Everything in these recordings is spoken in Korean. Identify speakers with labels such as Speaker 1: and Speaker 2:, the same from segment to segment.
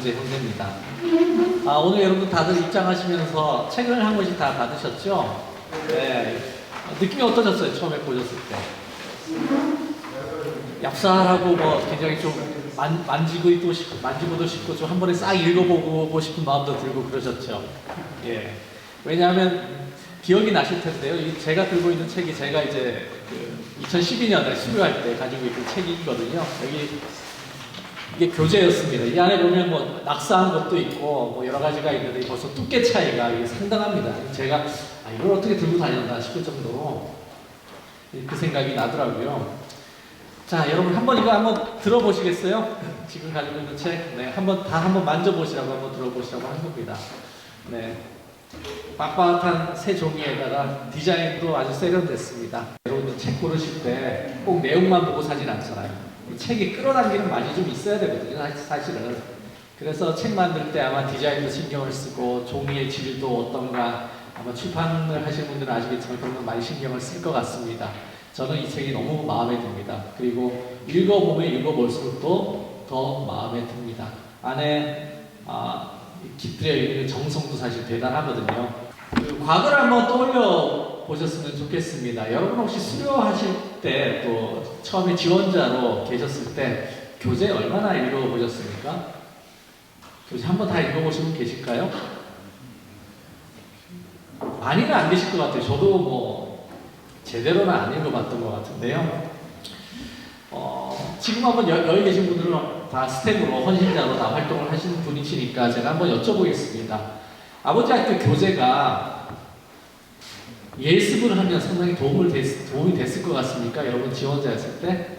Speaker 1: 시대 형제입니다. 오늘 여러분 다들 입장하시면서 책을 한 권씩 다 받으셨죠? 네. 느낌이 어떠셨어요? 처음에 보셨을 때? 얍삽하고 뭐 굉장히 좀 만지고도 싶고 좀 한 번에 싹 읽어보고 싶은 마음도 들고 그러셨죠? 예. 왜냐하면 기억이 나실 텐데요. 제가 들고 있는 책이 제가 이제 2012년에 수료할 때 가지고 있는 책이거든요. 이게 교재였습니다. 이 안에 보면 뭐 낙서한 것도 있고 뭐 여러 가지가 있는데 벌써 두께 차이가 이게 상당합니다. 제가 이걸 어떻게 들고 다녔나 싶을 정도로 그 생각이 나더라고요. 자, 여러분 이거 한번 들어보시겠어요? 지금 가지고 있는 책, 네, 한번 만져보시라고 한번 들어보시라고 한 겁니다. 네, 빳빳한 새 종이에다가 디자인도 아주 세련됐습니다. 여러분들 책 고르실 때 꼭 내용만 보고 사진 않잖아요. 이 책이 끌어당기는 맛이 좀 있어야 되거든요, 사실은. 그래서 책 만들 때 아마 디자인도 신경을 쓰고 종이의 질도 어떤가 아마 출판을 하시는 분들은 아시겠지만 그런 건 많이 신경을 쓸 것 같습니다. 저는 이 책이 너무 마음에 듭니다. 그리고 읽어보면 읽어볼수록 더 마음에 듭니다. 안에 깃들여 있는 정성도 사실 대단하거든요. 과거를 한번 떠올려 보셨으면 좋겠습니다. 여러분 혹시 수료하실 때 또 처음에 지원자로 계셨을 때 교재 얼마나 읽어보셨습니까? 교재 한번 다 읽어보신 분 계실까요? 많이는 안 계실 것 같아요. 저도 뭐 제대로는 안 읽어봤던 것 같은데요. 지금 한번 여기 계신 분들은 다 스텝으로 헌신자로 다 활동을 하시는 분이시니까 제가 한번 여쭤보겠습니다. 아버지 학교 교재가 예습을 하면 상당히 도움이 됐을 것 같습니까? 여러분 지원자였을 때?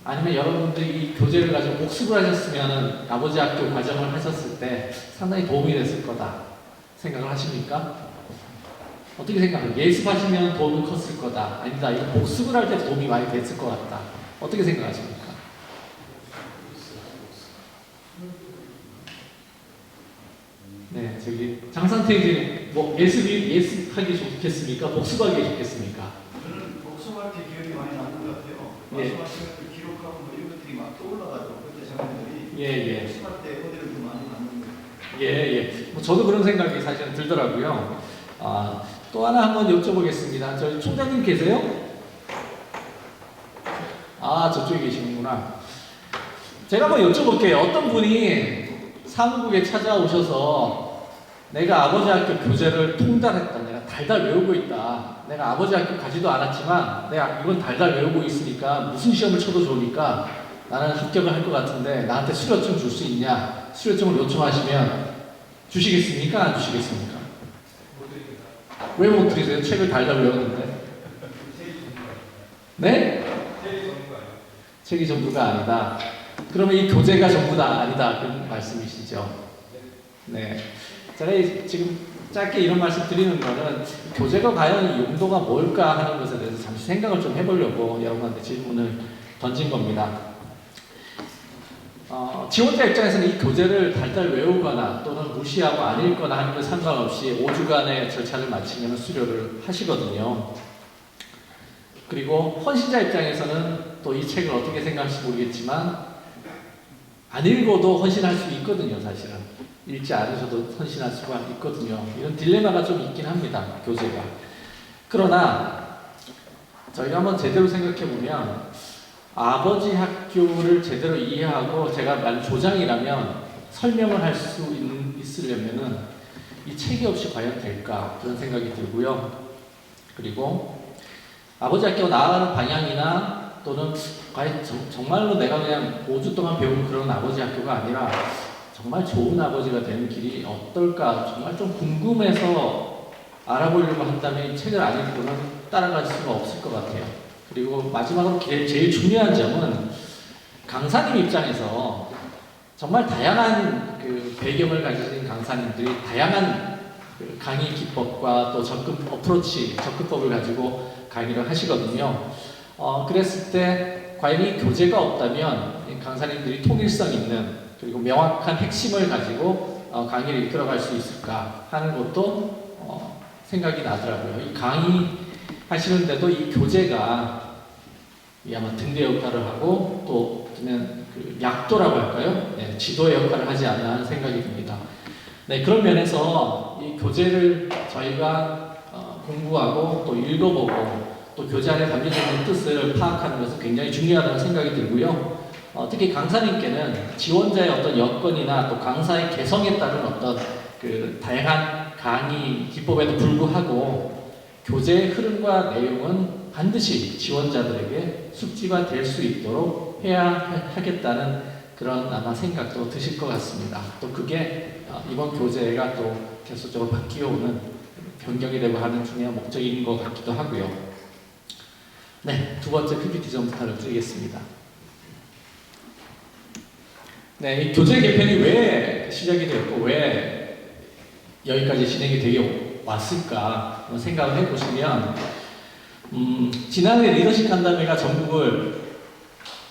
Speaker 1: 아니면 여러분들이 이 교재를 가지고 복습을 하셨으면 아버지 학교 과정을 하셨을 때 상당히 도움이 됐을 거다 생각을 하십니까? 어떻게 생각해요? 예습하시면 도움이 컸을 거다. 아니다. 이거 복습을 할 때 도움이 많이 됐을 것 같다. 어떻게 생각하십니까? 네, 저기 장산태님 뭐 예습하기 좋겠습니까? 복습하기 좋겠습니까?
Speaker 2: 저는 복습할 때 기억이 많이 나는 것 같아요. 말씀하신 그 기록하고 뭐 이런 것들이 막 떠올라가지고 그때 장면들이 복습할 때 어디를 좀 많이 나는 거예요.
Speaker 1: 뭐 저도 그런 생각이 사실은 들더라고요. 또 하나 한번 여쭤보겠습니다. 저희 총장님 계세요? 저쪽에 계시는구나. 제가 한번 여쭤볼게요. 어떤 분이 사무국에 찾아오셔서 내가 아버지 학교 교재를 통달했다. 내가 달달 외우고 있다. 내가 아버지 학교 가지도 않았지만 내가 이건 달달 외우고 있으니까 무슨 시험을 쳐도 좋으니까 나는 합격을 할 것 같은데 나한테 수료증 줄 수 있냐? 수료증을 요청하시면 주시겠습니까? 안 주시겠습니까? 왜 못 드리세요? 책을 달달 외웠는데. 네? 책이 전부가 아니다. 그러면 이 교재가 전부다 아니다 그런 말씀이시죠? 네. 제가 지금 짧게 이런 말씀 드리는 거는 교재가 과연 용도가 뭘까 하는 것에 대해서 잠시 생각을 좀 해보려고 여러분한테 질문을 던진 겁니다. 지원자 입장에서는 이 교재를 달달 외우거나 또는 무시하고 안 읽거나 하는 것 상관없이 5주간의 절차를 마치면 수료를 하시거든요. 그리고 헌신자 입장에서는 또 이 책을 어떻게 생각할지 모르겠지만 안 읽어도 헌신할 수 있거든요. 사실은 읽지 않으셔도 헌신할 수가 있거든요. 이런 딜레마가 좀 있긴 합니다. 교재가. 그러나 저희가 한번 제대로 생각해보면 아버지 학교를 제대로 이해하고 제가 만약 조장이라면 설명을 할 수 있으려면은 이 책이 없이 과연 될까 그런 생각이 들고요. 그리고 아버지 학교가 나아가는 방향이나 또는 과연 정말로 내가 그냥 5주 동안 배운 그런 아버지 학교가 아니라 정말 좋은 아버지가 되는 길이 어떨까 정말 좀 궁금해서 알아보려고 한다면 이 책을 안 읽고는 따라갈 수가 없을 것 같아요. 그리고 마지막으로 제일 중요한 점은 강사님 입장에서 정말 다양한 그 배경을 가지신 강사님들이 다양한 그 강의 기법과 또 접근법을 가지고 강의를 하시거든요. 그랬을 때 과연 이 교재가 없다면 강사님들이 통일성 있는 그리고 명확한 핵심을 가지고 강의를 이끌어갈 수 있을까 하는 것도 생각이 나더라고요. 이 강의 하시는데도 이 교재가 이 아마 등대 역할을 하고 또 그러면 그 약도라고 할까요? 네, 지도의 역할을 하지 않나 하는 생각이 듭니다. 네, 그런 면에서 이 교재를 저희가 공부하고 또 읽어보고 또 교재 안에 담겨져 있는 뜻을 파악하는 것은 굉장히 중요하다는 생각이 들고요. 특히 강사님께는 지원자의 어떤 여건이나 또 강사의 개성에 따른 어떤 그 다양한 강의 기법에도 불구하고 교재의 흐름과 내용은 반드시 지원자들에게 숙지가 될 수 있도록 해야 하겠다는 그런 아마 생각도 드실 것 같습니다. 또 그게 이번 교재가 또 계속적으로 바뀌어오는 변경이 되고 하는 중요한 목적인 것 같기도 하고요. 네, 두 번째 PPT 좀 부탁드리겠습니다. 네, 이 교재 개편이 왜 시작이 되었고 왜 여기까지 진행이 되게 왔을까 한번 생각을 해보시면 지난해 리더십 간담회가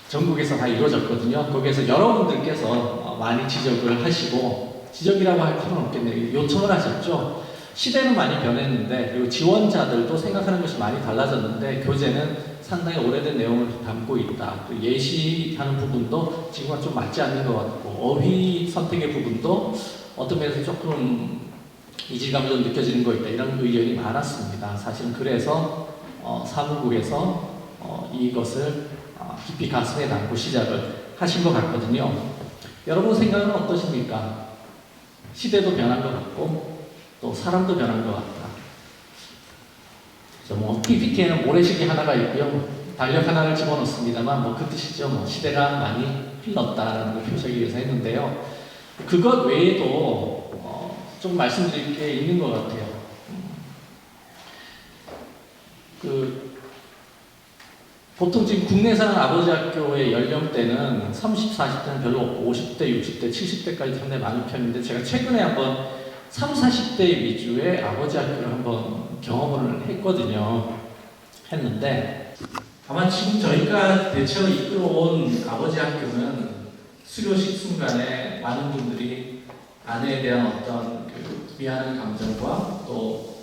Speaker 1: 전국에서 다 이루어졌거든요. 거기에서 여러분들께서 많이 지적을 하시고 지적이라고 할 필요는 없겠네요. 요청을 하셨죠. 시대는 많이 변했는데 그리고 지원자들도 생각하는 것이 많이 달라졌는데 교재는 상당히 오래된 내용을 담고 있다. 또 예시하는 부분도 지금과 좀 맞지 않는 것 같고 어휘 선택의 부분도 어떤 면에서 조금 이질감이 좀 느껴지는 것 있다. 이런 의견이 많았습니다. 사실은 그래서 사무국에서 이것을 깊이 가슴에 담고 시작을 하신 것 같거든요. 여러분 생각은 어떠십니까? 시대도 변한 것 같고 또 사람도 변한 것 같다. PPT에는 모래시계 하나가 있고요. 달력 하나를 집어넣습니다만 그 뜻이죠. 시대가 많이 흘렀다라는 걸 표시하기 위해서 했는데요. 그것 외에도 좀 말씀드릴 게 있는 것 같아요. 보통 지금 국내산 아버지 학교의 연령대는 30, 40대는 별로 없고 50대, 60대, 70대까지 상당히 많은 편인데 제가 최근에 한번 30, 40대 위주의 아버지 학교를 한번 경험을 했는데 아마 지금 저희가 대체로 이끌어온 아버지 학교는 수료식 순간에 많은 분들이 아내에 대한 어떤 미안한 감정과 또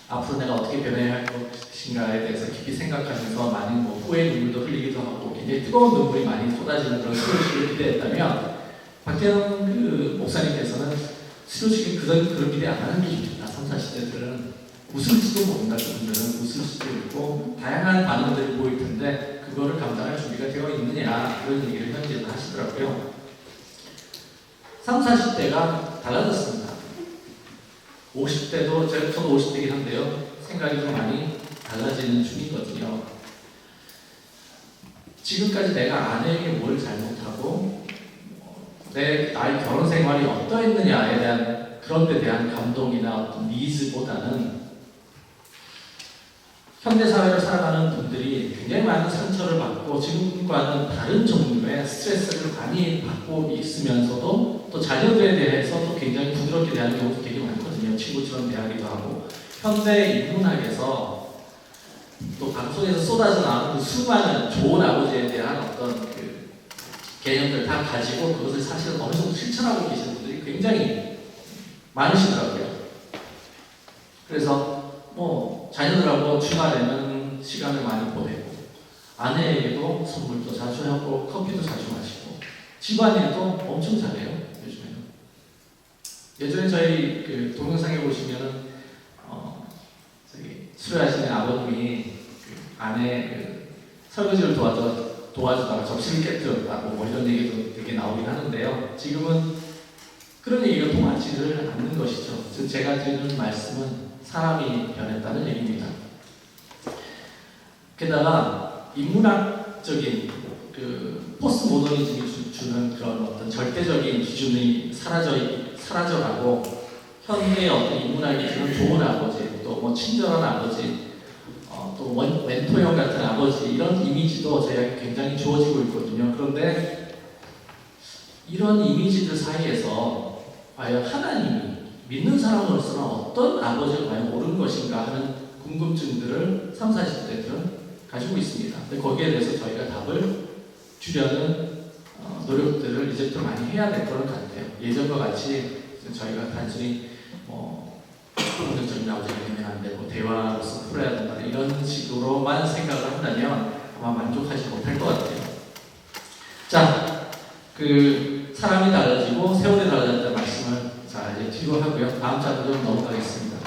Speaker 1: 앞으로 내가 어떻게 변해야 할 것인가에 대해서 깊이 생각하면서 많은 후회 눈물도 흘리기도 하고 굉장히 뜨거운 눈물이 많이 쏟아지는 그런 수료식을 기대했다면 박태영 목사님께서는 수료식은 그런 기대 안 하는 게 좋다. 30, 40대들은 웃을지도 모른다. 그분들은 웃을 수도 있고 다양한 반응들이 보일 텐데 그거를 감당할 준비가 되어 있느냐 그런 얘기를 현지에서 하시더라고요. 30, 40대가 달라졌습니다. 50대도 저도 50대이긴 한데요. 생각이 좀 많이 달라지는 중이거든요. 지금까지 내가 아내에게 뭘 잘못하고 나의 결혼 생활이 어떠했느냐에 대한 그런 데 대한 감동이나 어떤 니즈보다는 현대사회를 살아가는 분들이 굉장히 많은 상처를 받고 지금과는 다른 종류의 스트레스를 많이 받고 있으면서도 또 자녀들에 대해서 또 굉장히 부드럽게 대하는 경우도 되게 많거든요. 친구처럼 대하기도 하고 현대 인문학에서 또 방송에서 쏟아져 나오는 수많은 좋은 아버지에 대한 어떤 개념들 다 가지고 그것을 사실은 어느 정도 실천하고 계시는 분들이 굉장히 많으시더라고요. 그래서 자녀들하고 주말에는 시간을 많이 보내고 아내에게도 선물도 자주 하고 커피도 자주 마시고 집안일도 엄청 잘해요. 요즘에는. 예전에 저희 동영상에 보시면은 수료하시는 아버님이 아내 설거지를 도와주다가 접시를 깨뜨렸다고 이런 얘기도 되게 나오긴 하는데요. 지금은 그런 얘기가 통하지를 않는 것이죠. 제가 드리는 말씀은 사람이 변했다는 얘기입니다. 게다가 인문학적인 포스트 모더니즘이 주는 그런 어떤 절대적인 기준이 사라져가고 현대의 어떤 인문학이 주는 좋은 아버지, 또 친절한 아버지, 또 멘토형 같은 아버지 이런 이미지도 저희가 굉장히 주어지고 있거든요. 그런데 이런 이미지들 사이에서 과연 하나님이 믿는 사람으로서는 어떤 아버지가 과연 옳은 것인가 하는 궁금증들을 30, 40대들은 가지고 있습니다. 근데 거기에 대해서 저희가 답을 주려는 노력들을 이제부터 많이 해야 될 것 같아요. 예전과 같이 저희가 단순히 긍정적인 아버지가 되면 안 되고 대화로서 풀어야 된다 이런 식으로만 생각을 한다면 아마 만족하지 못할 것 같아요. 자, 그 사람이 달라지고 세월이 달라졌다는 말씀을 자 이제 뒤로 하고요. 다음 장으로 좀 넘어가겠습니다.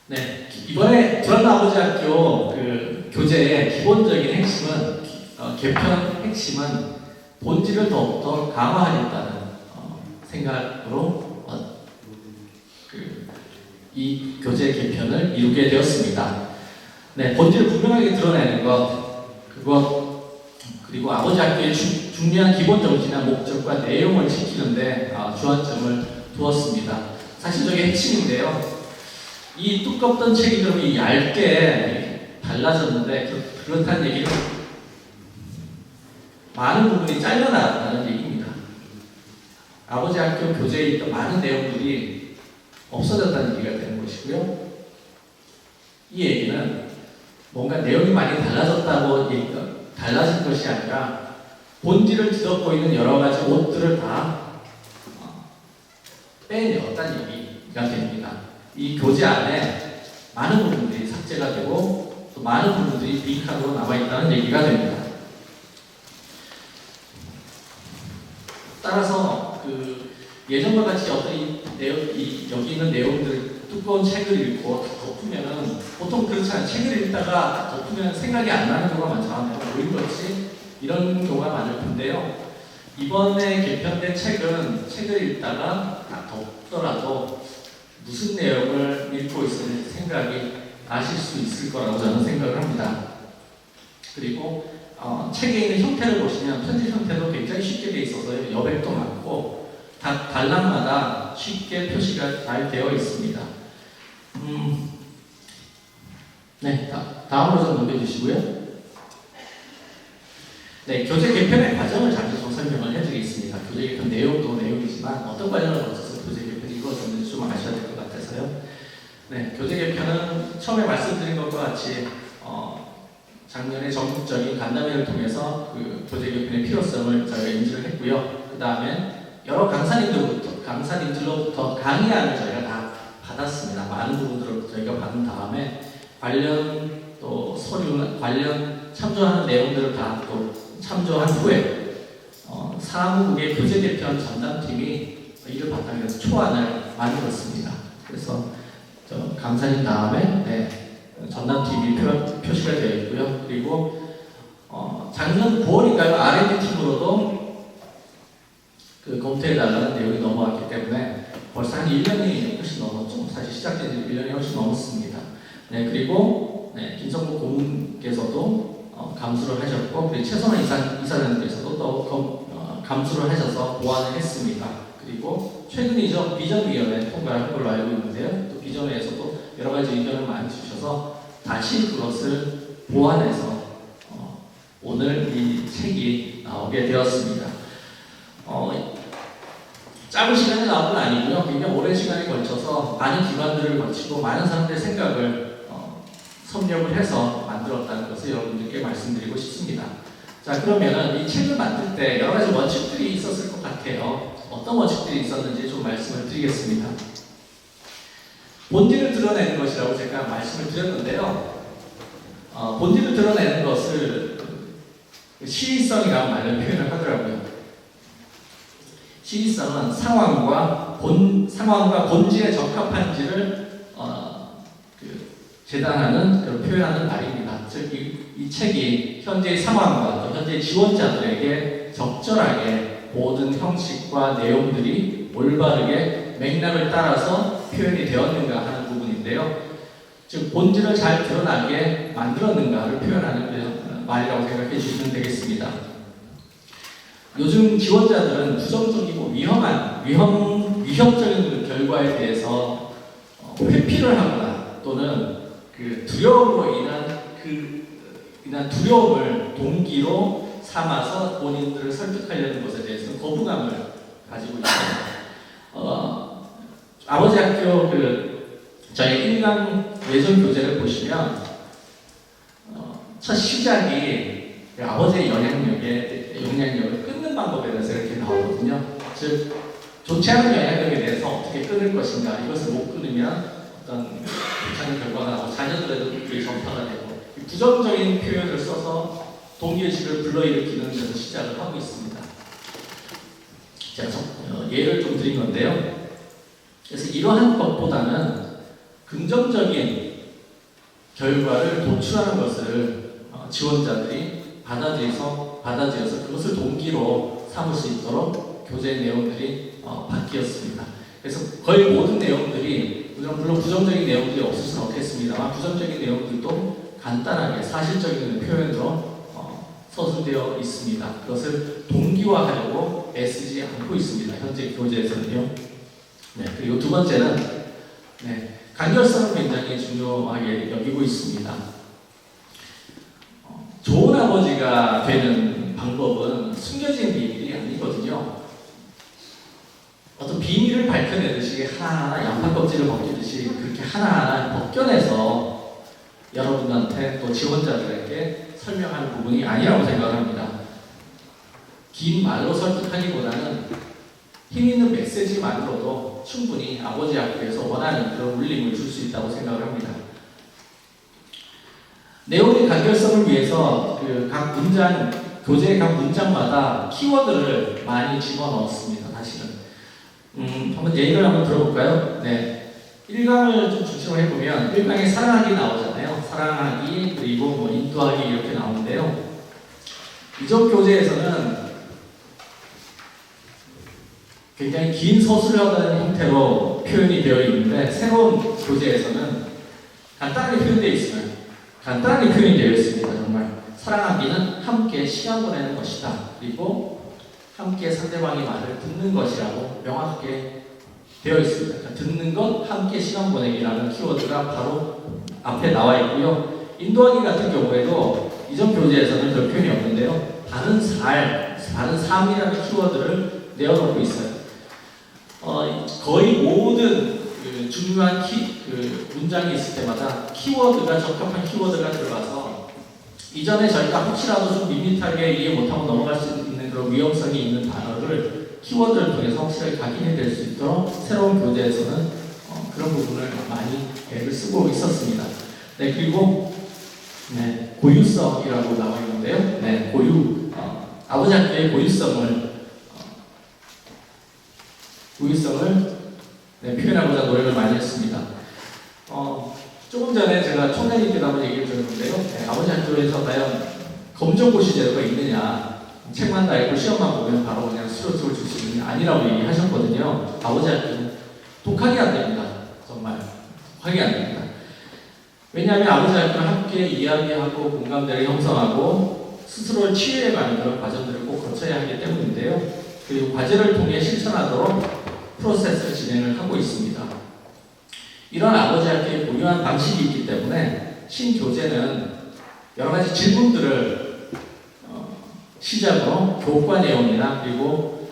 Speaker 1: 네, 이번에 두란노아버지학교 그 교재의 기본적인 핵심은 개편 핵심은 본질을 더욱더 강화하겠다는 생각으로 이 교재 개편을 이루게 되었습니다. 네, 본질을 분명하게 드러내는 그것 그리고 아버지 학교의 중요한 기본 정신이나 목적과 내용을 지키는데 주안점을 두었습니다. 사실 저게 핵심인데요. 이 두껍던 책이 좀 얇게 달라졌는데 그렇다는 얘기는 많은 부분이 잘려나갔다는 얘기입니다. 아버지 학교 교재에 있던 많은 내용들이 없어졌다는 얘기가 되는 것이고요. 이 얘기는 뭔가 내용이 많이 달라진 것이 아니라 본질을 뒤덮고 있는 여러 가지 옷들을 다 빼내었다는 얘기가 됩니다. 이 교재 안에 많은 부분들이 삭제가 되고 또 많은 부분들이 빈칸으로 남아있다는 얘기가 됩니다. 따라서 예전과 같이 어떤 여기 있는 내용들 두꺼운 책을 읽고 덮으면은 보통 그렇잖아요. 책을 읽다가 덮으면 생각이 안 나는 경우가 많잖아요. 왜 그렇지? 이런 경우가 많을 텐데요. 이번에 개편된 책을 읽다가 덮더라도 무슨 내용을 읽고 있었는지 생각이 나실 수 있을 거라고 저는 생각을 합니다. 그리고 책에 있는 형태를 보시면 편집 형태도 굉장히 쉽게 되어 있어서 여백도 많고 각 단락마다 쉽게 표시가 잘 되어 있습니다. 네, 다음으로 좀 넘겨주시고요. 네, 교재 개편의 과정을 잠시 좀 설명을 해드리겠습니다. 교재 개편 내용도 내용이지만 어떤 과정을 거쳐서 교재 개편이 이루어졌는지 좀 아셔야 될 것 같아서요. 네, 교재 개편은 처음에 말씀드린 것과 같이 작년에 전국적인 간담회를 통해서 그 교재 개편의 필요성을 저희가 인지를 했고요. 그 다음에 여러 강사님들로부터 강의안을 저희가 다 받았습니다. 많은 부분들을 저희가 받은 다음에 관련 또 서류, 관련 참조하는 내용들을 다 또 참조한 후에 사무국의 교재 개편 전담팀이 이를 바탕으로 해서 초안을 만들었습니다. 그래서 강사님 다음에 전담팀이 표시가 되어 있고요. 그리고 작년 9월인가요? R&D 팀으로도 검토해달라는 내용이 넘어왔기 때문에 벌써 한 1년이 훨씬 넘었죠. 사실 시작된 지 1년이 훨씬 넘었습니다. 네, 그리고 김성국 고문께서도 감수를 하셨고, 그리고 최선화 이사장님께서도 또 감수를 하셔서 보완을 했습니다. 그리고 최근이죠. 비전위원회 통과를 한 걸로 알고 있는데요. 또 비전위에서도 여러 가지 의견을 많이 주셔서 다시 그것을 보완해서 오늘 이 책이 나오게 되었습니다. 짧은 시간에 나온 건 아니고요. 굉장히 오랜 시간에 걸쳐서 많은 기관들을 거치고 많은 사람들의 생각을 섭렵을 해서 만들었다는 것을 여러분들께 말씀드리고 싶습니다. 자, 그러면은 이 책을 만들 때 여러 가지 원칙들이 있었을 것 같아요. 어떤 원칙들이 있었는지 좀 말씀을 드리겠습니다. 본질을 드러내는 것이라고 제가 말씀을 드렸는데요. 본질을 드러내는 것을 시의성이라고 말을 표현을 하더라고요. 시의성은 상황과 본질에 적합한지를 재단하는 표현하는 말입니다. 즉, 이 책이 현재의 상황과 또 현재 지원자들에게 적절하게 모든 형식과 내용들이 올바르게 맥락을 따라서 표현이 되었는가 하는 부분인데요. 즉, 본질을 잘 드러나게 만들었는가를 표현하는 말이라고 생각해 주시면 되겠습니다. 요즘 지원자들은 부정적이고 위협적인 결과에 대해서 회피를 하거나 또는 두려움으로 인한 두려움을 동기로 삼아서 본인들을 설득하려는 것에 대해서 거부감을 가지고 있습니다. 아버지 학교 저희 1강 외전 교재를 보시면 첫 시작이 아버지의 영향력을 끊는 방법에 대해서 이렇게 나오거든요. 즉, 좋지 않은 영향력에 대해서 어떻게 끊을 것인가, 이것을 못 끊으면 어떤 괜찮은 결과가 나오고 자녀들에도 그게 전파가 되고
Speaker 3: 부정적인 표현을 써서 동기의식을 불러일으키는 데서 시작을 하고 있습니다. 제가 예를 좀 드린 건데요. 그래서 이러한 것보다는 긍정적인 결과를 도출하는 것을 지원자들이 받아들여서 그것을 동기로 삼을 수 있도록 교재 내용들이 바뀌었습니다. 그래서 거의 모든 내용들이 물론 부정적인 내용들이 없을 수는 없겠습니다만 부정적인 내용들도 간단하게 사실적인 표현으로 서술되어 있습니다. 그것을 동기화하려고 애쓰지 않고 있습니다. 현재 교재에서는요. 네, 그리고 두 번째는 간결성을 굉장히 중요하게 여기고 있습니다. 좋은 아버지가 되는 방법은 숨겨진 비밀이 아니거든요. 어떤 비밀을 밝혀내듯이 하나하나 양파 껍질을 벗기듯이 그렇게 하나하나 벗겨내서 여러분한테 또 지원자들에게 설명하는 부분이 아니라고 생각을 합니다. 긴 말로 설득하기보다는 힘 있는 메시지만으로도 충분히 아버지 학교에서 원하는 그런 울림을 줄 수 있다고 생각을 합니다. 내용의 간결성을 위해서 각 문장, 교재의 각 문장마다 키워드를 많이 집어넣었습니다. 사실은. 한번 예를 한번 들어볼까요? 네. 1강을 좀 중심으로 해보면 1강에 사랑하기 나오잖아요. 사랑하기 그리고 뭐 인도하기 이렇게 나오는데요. 이전 교재에서는 굉장히 긴 서술하는 형태로 표현이 되어 있는데 새로운 교재에서는 간단하게 표현되어 있어요. 간단하게 표현이 되어 있습니다. 정말 사랑하기는 함께 시간 보내는 것이다. 그리고 함께 상대방의 말을 듣는 것이라고 명확하게 되어 있습니다. 그러니까 듣는 것, 함께 시간 보내기라는 키워드가 바로 앞에 나와 있고요. 인도하기 같은 경우에도 이전 교재에서는 그런 표현이 없는데요. 바른 삶이라는 키워드를 내어놓고 있어요. 거의 모든 중요한 문장이 있을 때마다 적합한 키워드가 들어가서 이전에 저희가 혹시라도 좀 밋밋하게 이해 못하고 넘어갈 수 있는 그런 위험성이 있는 단어를 키워드를 통해서 확실하게 각인이 될 수 있도록 새로운 교재에서는 그런 부분을 많이 애를 쓰고 있었습니다. 네, 그리고 고유성이라고 나와 있는데요. 아버지 학교의 고유성을 표현하고자 노력을 많이 했습니다. 조금 전에 제가 총장님께도 한번 얘기를 드렸는데요. 아버지 학교에서 과연 검정고시 제도가 있느냐, 책만 다 읽고 시험만 보면 바로 그냥 수료증을 줄 수 있느냐, 아니라고 얘기하셨거든요. 아버지 학교는 독하게 안 됩니다. 정말 독하게 안 됩니다. 왜냐하면 아버지 학교는 함께 이야기하고 공감대를 형성하고 스스로를 치유해가는 그런 과정들을 꼭 거쳐야 하기 때문인데요. 그리고 과제를 통해 실천하도록 프로세스를 진행을 하고 있습니다. 이런 아버지 학교의 고유한 방식이 있기 때문에 신교재는 여러 가지 질문들을 시작으로 교과 내용이나 그리고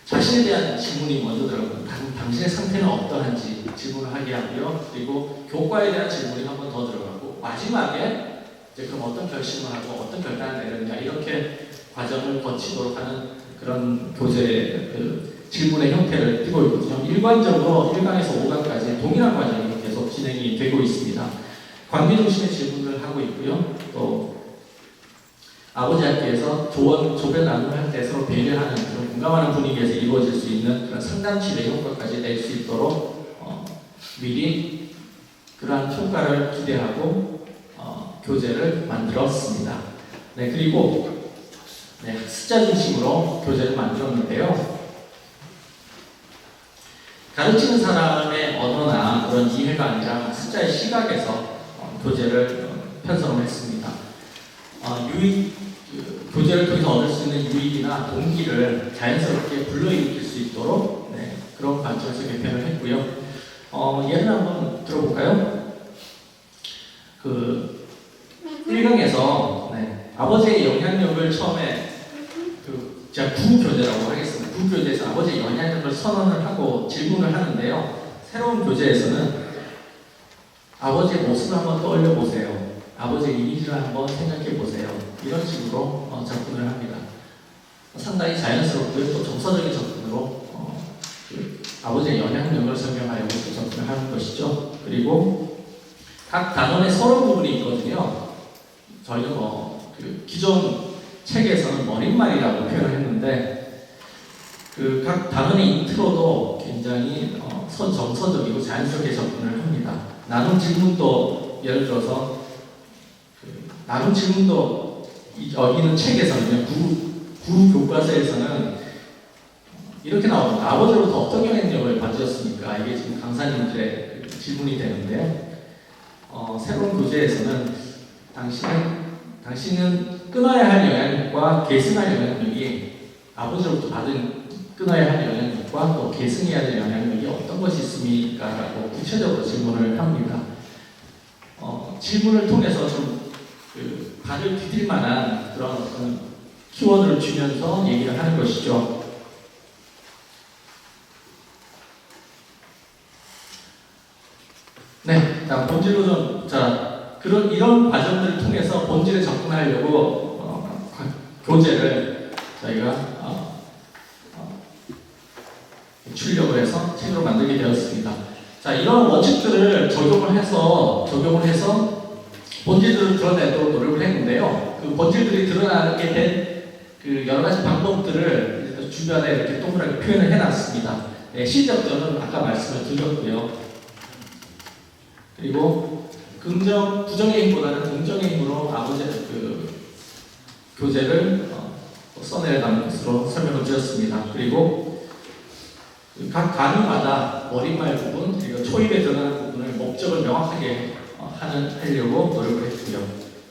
Speaker 3: 자신에 대한 질문이 먼저 들어가고 당신의 상태는 어떠한지 질문을 하게 하고요. 그리고 교과에 대한 질문이 한 번 더 들어가고 마지막에 이제 그럼 어떤 결심을 하고 어떤 결단을 내렸냐 이렇게 과정을 거치도록 하는 그런 교재의 질문의 형태를 띠고 있거든요. 일관적으로 1강에서 5강까지 동일한 과정이 계속 진행이 되고 있습니다. 관계 중심의 질문을 하고 있고요. 또 아버지 학교에서 조별 나눔을 할 때 서로 배려하는 그런 공감하는 분위기에서 이루어질 수 있는 그런 상담 치료의 효과까지 낼 수 있도록 미리 그러한 효과를 기대하고 교재를 만들었습니다. 네, 그리고 숫자 중심으로 교재를 만들었는데요. 가르치는 사람의 언어나 그런 이해가 아니라 숫자의 시각에서 교재를 편성을 했습니다. 교재를 통해서 얻을 수 있는 유익이나 동기를 자연스럽게 불러일으킬 수 있도록 그런 관점에서 개편을 했고요. 예를 한번 들어볼까요? 1강에서 아버지의 영향력을 처음에 제가 구교재라고 하겠습니다. 구교재에서 아버지의 영향력을 선언을 하고 질문을 하는데요. 새로운 교재에서는 아버지의 모습을 한번 떠올려 보세요. 아버지의 이미지를 한번 생각해 보세요. 이런 식으로 접근을 합니다. 상당히 자연스럽고요. 또 정서적인 접근으로 아버지의 영향력을 설명하려고 접근을 하는 것이죠. 그리고 각 단원에 서론 부분이 있거든요. 저희는 그 기존 책에서는 머릿말이라고 표현을 했는데 그 각 단원의 인트로도 굉장히 정서적이고 자연스럽게 접근을 합니다. 나눔 질문도 예를 들어서 나눔 질문도 여기는 책에서는요, 구 교과서에서는 이렇게 나옵니다. 아버지로부터 어떤 영향력을 받으셨습니까? 이게 지금 강사님들의 질문이 되는데 새로운 교재에서는 당신은 끊어야 할 영향력과 계승할 영향력이 아버지로부터 받은 끊어야 할 영향력과 또 계승해야 할 영향력이 어떤 것이 있습니까? 라고 구체적으로 질문을 합니다. 질문을 통해서 좀 발을 디딜 만한 그런 어떤 키워드를 주면서 얘기를 하는 것이죠. 네, 자, 본질로 좀, 이런 과정들을 통해서 본질에 접근하려고 교재를 저희가 출력을 해서 책으로 만들게 되었습니다. 자, 이런 원칙들을 적용을 해서 본질들을 드러내도록 노력을 했는데요. 그 본질들이 드러나게 된 그 여러 가지 방법들을 주변에 이렇게 동그랗게 표현을 해놨습니다. 네, 시작점은 아까 말씀을 드렸고요. 그리고 부정의 힘보다는 긍정의 힘으로 아버지의 교재를 써내려가는 것으로 설명을 드렸습니다. 그리고 각 단위마다 머릿말 부분, 그리고 초입에 들어가는 부분을 목적을 명확하게 하려고 노력을 했고요.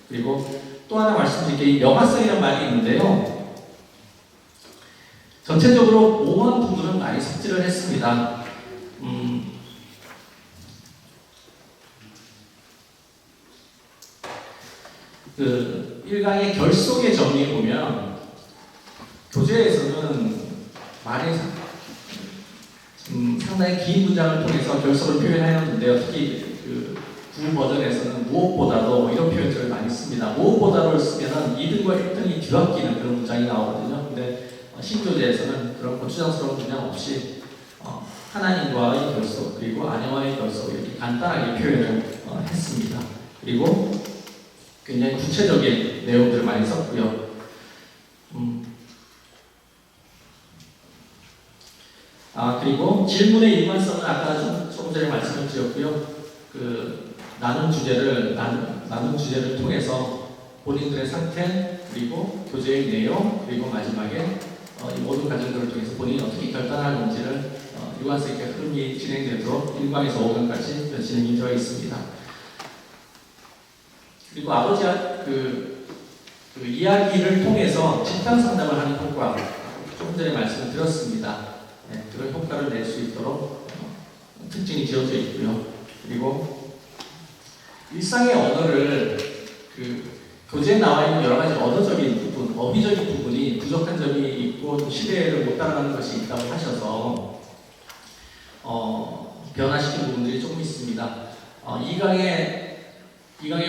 Speaker 3: 그리고 또 하나 말씀드릴 게 명화성이라는 말이 있는데요. 전체적으로 모호한 부분은 많이 삭제를 했습니다. 1강의 결속의 정리에 보면 교재에서는 말이 상당히 긴 문장을 통해서 결속을 표현하였는데요. 특히 구 버전에서는 무엇보다도 이런 표현들을 많이 씁니다. 무엇보다를 쓰면은 2등과 1등이 뒤바뀌는 그런 문장이 나오거든요. 근데 신교재에서는 그런 고추장스러운 문장 없이 하나님과의 결속 그리고 아내와의 결속 이렇게 간단하게 표현을 했습니다. 그리고 굉장히 구체적인 내용들을 많이 썼고요. 그리고 질문의 일관성은 아까 조금 전에 말씀을 드렸고요. 나눈 주제를 통해서 본인들의 상태, 그리고 교재의 내용, 그리고 마지막에 이 모든 과정들을 통해서 본인이 어떻게 결단할 건지를 일관성 있게 흐름이 진행되도록 1강에서 5강까지 진행이 되어 있습니다. 그리고 아버지와 그 이야기를 통해서 집단 상담을 하는 효과, 조금 전에 말씀을 드렸습니다. 네, 그런 효과를 낼 수 있도록 특징이 지어져 있고요. 그리고 일상의 언어를 교재에 나와 있는 여러 가지 언어적인 부분, 어휘적인 부분이 부족한 점이 있고 좀 시대를 못 따라가는 것이 있다고 하셔서 변화시킨 부분들이 조금 있습니다. 2강에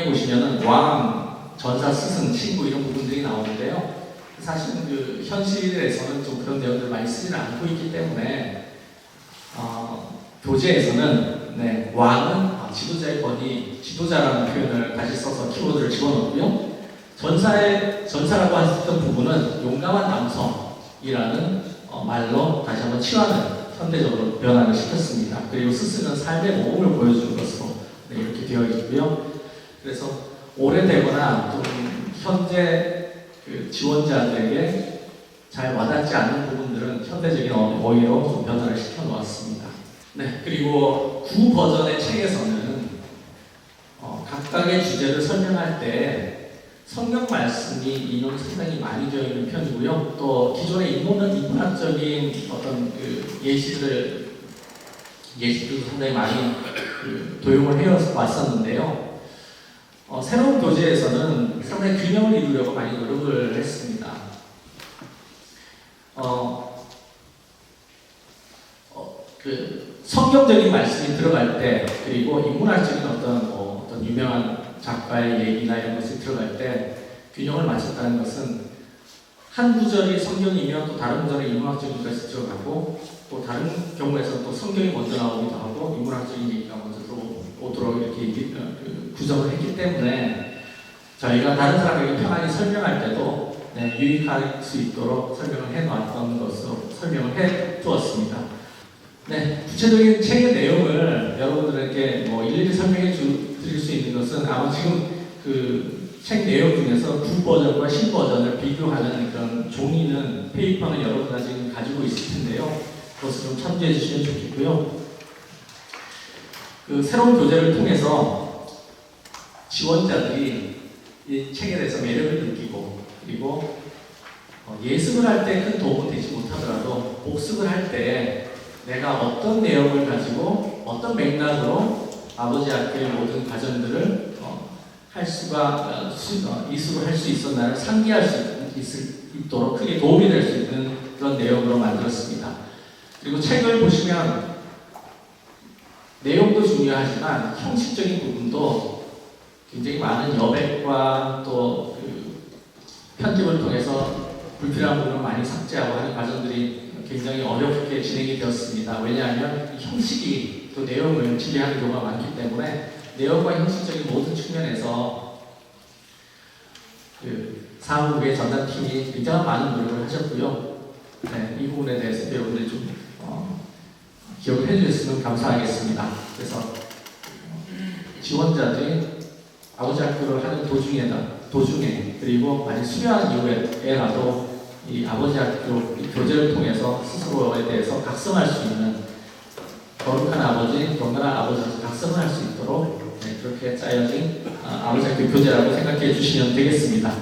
Speaker 3: 보시면은 왕, 전사, 스승, 친구 이런 부분들이 나오는데요. 사실은 현실에서는 좀 그런 내용들을 많이 쓰지는 않고 있기 때문에 교재에서는 왕은 지도자의 권위, 지도자라는 표현을 다시 써서 키워드를 집어넣고요. 전사라고 했던 부분은 용감한 남성이라는 말로 다시 한번 치환을 현대적으로 변화를 시켰습니다. 그리고 스승은 삶의 모험을 보여주는 것으로 이렇게 되어 있고요. 그래서 오래되거나 좀 현재 지원자들에게 잘 와닿지 않는 부분들은 현대적인 어휘로 좀 변화를 시켜 놓았습니다. 네, 그리고 구 버전의 책에서는 각각의 주제를 설명할 때 성경 말씀이 인용이 상당히 많이 되어 있는 편이고요. 또 기존의 인문학적인 어떤 예시들도 상당히 많이 도용을 해왔었는데요. 새로운 교재에서는 상당히 균형을 이루려고 많이 노력을 했습니다. 성경적인 말씀이 들어갈 때, 그리고 인문학적인 어떤 유명한 작가의 얘기나 이런 것이 들어갈 때 균형을 맞췄다는 것은 한 구절이 성경이면 또 다른 구절에 인문학적인 것이 들어가고 또 다른 경우에서 또 성경이 먼저 나오기도 하고 인문학적인 얘기가 먼저 들어오도록 이렇게 구성을 했기 때문에 저희가 다른 사람에게 편하게 설명할 때도 유익할 수 있도록 설명을 해놓았던 것으로 설명을 해 두었습니다. 구체적인 책의 내용을 여러분들에게 일일이 설명해 드릴 수 있는 것은 아마 지금 그 책 내용 중에서 구 버전과 신 버전을 비교하는 그런 종이는 페이퍼는 여러분들 지금 가지고 있을 텐데요. 그것을 좀 참조해 주시면 좋겠고요. 그 새로운 교재를 통해서 지원자들이 이 책에 대해서 매력을 느끼고 그리고 예습을 할 때 큰 도움은 되지 못하더라도 복습을 할 때 내가 어떤 내용을 가지고 어떤 맥락으로 아버지 학교의 모든 과정들을 이수를 할 수 있었나를 상기할 수 있도록 크게 도움이 될 수 있는 그런 내용으로 만들었습니다. 그리고 책을 보시면 내용도 중요하지만 형식적인 부분도 굉장히 많은 여백과 또 편집을 통해서 불필요한 부분을 많이 삭제하고 하는 과정들이 굉장히 어렵게 진행이 되었습니다. 왜냐하면 형식이 또 내용을 지배하는 경우가 많기 때문에 내용과 형식적인 모든 측면에서 사무국의 전담팀이 굉장히 많은 노력을 하셨고요. 이 부분에 대해서 여러분들이 좀 기억을 해주셨으면 감사하겠습니다. 그래서 지원자들이 아버지 학교를 하는 도중에 그리고 많이 수료한 이후에라도 이 아버지 학교 교재를 통해서 스스로에 대해서 각성할 수 있는 거룩한 아버지, 건강한 아버지 각성을 할 수 있도록 그렇게 짜여진 아버지 학교 교재라고 생각해 주시면 되겠습니다.